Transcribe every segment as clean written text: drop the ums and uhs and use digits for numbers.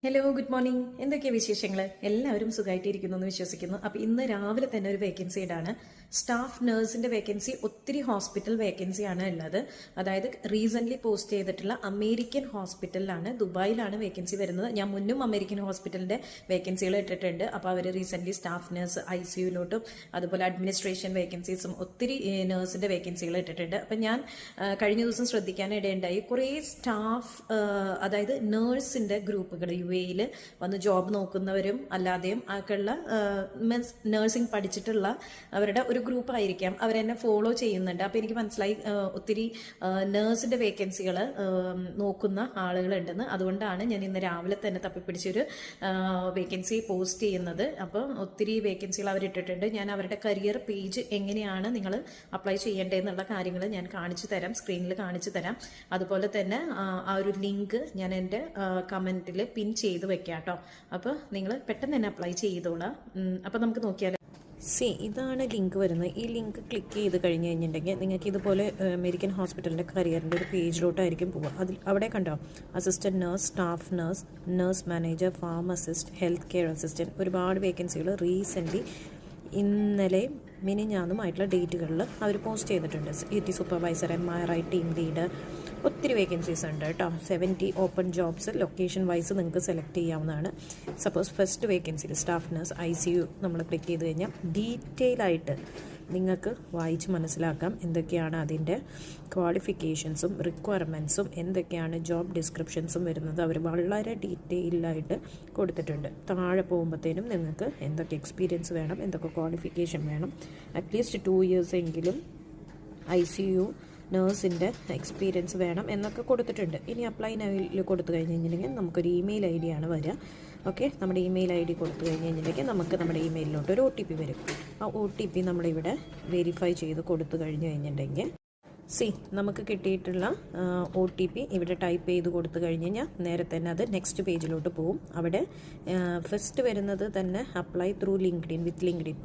Hello, good morning. എന്തൊക്കെയാണ് വിശേഷങ്ങൾ? എല്ലാവരും സുഖമായിട്ടിരിക്കുന്നു എന്ന് വിശ്വസിക്കുന്നു. അപ്പോൾ ഇന്ന് രാവിലെ തന്നെ ഒരു വേക്കൻസിയുടെയാണ് സ്റ്റാഫ് നഴ്സിന്റെ വേക്കൻസി. ഒത്തിരി ഹോസ്പിറ്റൽ വേക്കൻസിയാണ് ഉള്ളത്. അതായത് റീസെൻ്റ്ലി പോസ്റ്റ് ചെയ്തിട്ടുള്ള അമേരിക്കൻ ഹോസ്പിറ്റലിലാണ്, ദുബായിലാണ് വേക്കൻസി വരുന്നത്. ഞാൻ മുന്നും അമേരിക്കൻ ഹോസ്പിറ്റലിന്റെ വേക്കൻസികൾ ഇട്ടിട്ടുണ്ട്. അപ്പോൾ അവർ റീസെൻ്റ്ലി സ്റ്റാഫ് നഴ്സ് ICUലോട്ടും അതുപോലെ അഡ്മിനിസ്ട്രേഷൻ വേക്കൻസീസും ഒത്തിരി നഴ്സിന്റെ വേക്കൻസികൾ ഇട്ടിട്ടുണ്ട്. അപ്പം ഞാൻ കഴിഞ്ഞ ദിവസം ശ്രദ്ധിക്കാനിടയുണ്ടായി, കുറേ സ്റ്റാഫ് അതായത് നേഴ്സിന്റെ ഗ്രൂപ്പുകൾ UAE വന്ന് ജോബ് നോക്കുന്നവരും അല്ലാതെയും ഒക്കെയുള്ള മീൻസ് നഴ്സിംഗ് പഠിച്ചിട്ടുള്ള അവരുടെ ഒരു ഗ്രൂപ്പ് ആയിരിക്കാം. അവരെന്നെ ഫോളോ ചെയ്യുന്നുണ്ട്. അപ്പോൾ എനിക്ക് മനസ്സിലായി ഒത്തിരി നേഴ്സിന്റെ വേക്കൻസികൾ നോക്കുന്ന ആളുകളുണ്ടെന്ന്. അതുകൊണ്ടാണ് ഞാൻ ഇന്ന് രാവിലെ തന്നെ തപ്പിപ്പിടിച്ചൊരു വേക്കൻസി പോസ്റ്റ് ചെയ്യുന്നത്. അപ്പോൾ ഒത്തിരി വേക്കൻസികൾ അവരിട്ടിട്ടുണ്ട്. ഞാൻ അവരുടെ കരിയർ പേജ് എങ്ങനെയാണ് നിങ്ങൾ അപ്ലൈ ചെയ്യേണ്ടതെന്നുള്ള കാര്യങ്ങൾ ഞാൻ കാണിച്ചു തരാം, സ്ക്രീനിൽ കാണിച്ചു തരാം. അതുപോലെ തന്നെ ആ ഒരു ലിങ്ക് ഞാൻ എൻ്റെ കമൻറ്റിൽ പിൻ ചെയ്ത് വെക്കാം കേട്ടോ. അപ്പോൾ നിങ്ങൾ പെട്ടെന്ന് തന്നെ അപ്ലൈ ചെയ്തോളാം. അപ്പോൾ നമുക്ക് നോക്കിയാലോ. ഇതാണ് ലിങ്ക് വരുന്നത്. ഈ ലിങ്ക് ക്ലിക്ക് ചെയ്ത് കഴിഞ്ഞ് കഴിഞ്ഞിട്ടുണ്ടെങ്കിൽ നിങ്ങൾക്ക് ഇതുപോലെ അമേരിക്കൻ ഹോസ്പിറ്റലിൻ്റെ കരിയറിൻ്റെ ഒരു പേജിലോട്ടായിരിക്കും പോവുക. അവിടെ കണ്ടോ, assistant nurse, staff nurse, nurse manager, pharmacist, health care assistant, ഒരുപാട് വേക്കൻസികൾ റീസെൻ്റ്ലി ഇന്നലെ മിനിഞ്ഞാന്നുമായിട്ടുള്ള ഡേറ്റുകളിൽ അവർ പോസ്റ്റ് ചെയ്തിട്ടുണ്ട്. ET supervisor, MRI team leader, ഒത്തിരി വേക്കൻസീസ് ഉണ്ട് കേട്ടോ. 70 ഓപ്പൺ ജോബ്സ് ലൊക്കേഷൻ വൈസ് നിങ്ങൾക്ക് സെലക്ട് ചെയ്യാവുന്നതാണ്. സപ്പോസ് ഫസ്റ്റ് വേക്കൻസിയിൽ സ്റ്റാഫ് നഴ്സ് ICU നമ്മൾ ക്ലിക്ക് ചെയ്ത് കഴിഞ്ഞാൽ ഡീറ്റെയിൽ ആയിട്ട് നിങ്ങൾക്ക് വായിച്ച് മനസ്സിലാക്കാം എന്തൊക്കെയാണ് അതിൻ്റെ ക്വാളിഫിക്കേഷൻസും റിക്വയർമെൻറ്റ്സും, എന്തൊക്കെയാണ് ജോബ് ഡിസ്ക്രിപ്ഷൻസും വരുന്നത്. അവർ വളരെ ഡീറ്റെയിലായിട്ട് കൊടുത്തിട്ടുണ്ട്. താഴെ പോകുമ്പോഴത്തേനും നിങ്ങൾക്ക് എന്തൊക്കെ എക്സ്പീരിയൻസ് വേണം, എന്തൊക്കെ ക്വാളിഫിക്കേഷൻ വേണം, അറ്റ്ലീസ്റ്റ് 2 years എങ്കിലും ICU നേഴ്സിൻ്റെ എക്സ്പീരിയൻസ് വേണം എന്നൊക്കെ കൊടുത്തിട്ടുണ്ട്. ഇനി അപ്ലൈ നൗയിൽ കൊടുത്തു കഴിഞ്ഞ് കഴിഞ്ഞിട്ടുണ്ടെങ്കിൽ നമുക്കൊരു ഇമെയിൽ ID ആണ് വരിക. ഓക്കെ, നമ്മുടെ ഇമെയിൽ ID കൊടുത്തു കഴിഞ്ഞ് കഴിഞ്ഞിട്ടുണ്ടെങ്കിൽ നമുക്ക് നമ്മുടെ ഇമെയിലിലോട്ട് ഒരു OTP വരും. ആ OTP നമ്മളിവിടെ വെരിഫൈ ചെയ്ത് കൊടുത്തു കഴിഞ്ഞ് കഴിഞ്ഞിട്ടുണ്ടെങ്കിൽ നമുക്ക് കിട്ടിയിട്ടുള്ള OTP ഇവിടെ ടൈപ്പ് ചെയ്ത് കൊടുത്തു കഴിഞ്ഞ് കഴിഞ്ഞാൽ നേരെ തന്നെ അത് നെക്സ്റ്റ് പേജിലോട്ട് പോകും. അവിടെ ഫസ്റ്റ് വരുന്നത് തന്നെ അപ്ലൈ ത്രൂ ലിങ്ക്ഡിൻ വിത്ത്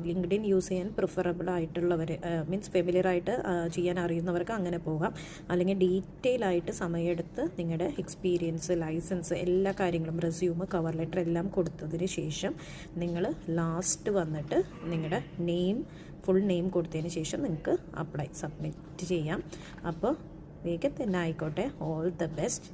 ലിങ്ക്ഡിൻ യൂസ് ചെയ്യാൻ പ്രിഫറബിൾ ആയിട്ടുള്ളവർ, മീൻസ് ഫെമിലിയർ ആയിട്ട് ചെയ്യാൻ അറിയുന്നവർക്ക് അങ്ങനെ പോകാം. അല്ലെങ്കിൽ ഡീറ്റെയിൽ ആയിട്ട് സമയമെടുത്ത് നിങ്ങളുടെ എക്സ്പീരിയൻസ്, ലൈസൻസ്, എല്ലാ കാര്യങ്ങളും, റെസ്യൂം, കവർ ലെറ്റർ എല്ലാം കൊടുത്തതിന് ശേഷം നിങ്ങൾ ലാസ്റ്റ് വന്നിട്ട് നിങ്ങളുടെ ഫുൾ നെയിം കൊടുത്തതിന് ശേഷം നിങ്ങൾക്ക് സബ്മിറ്റ് ചെയ്യാം. അപ്പോൾ വേഗം തന്നെ ആയിക്കോട്ടെ. All the best.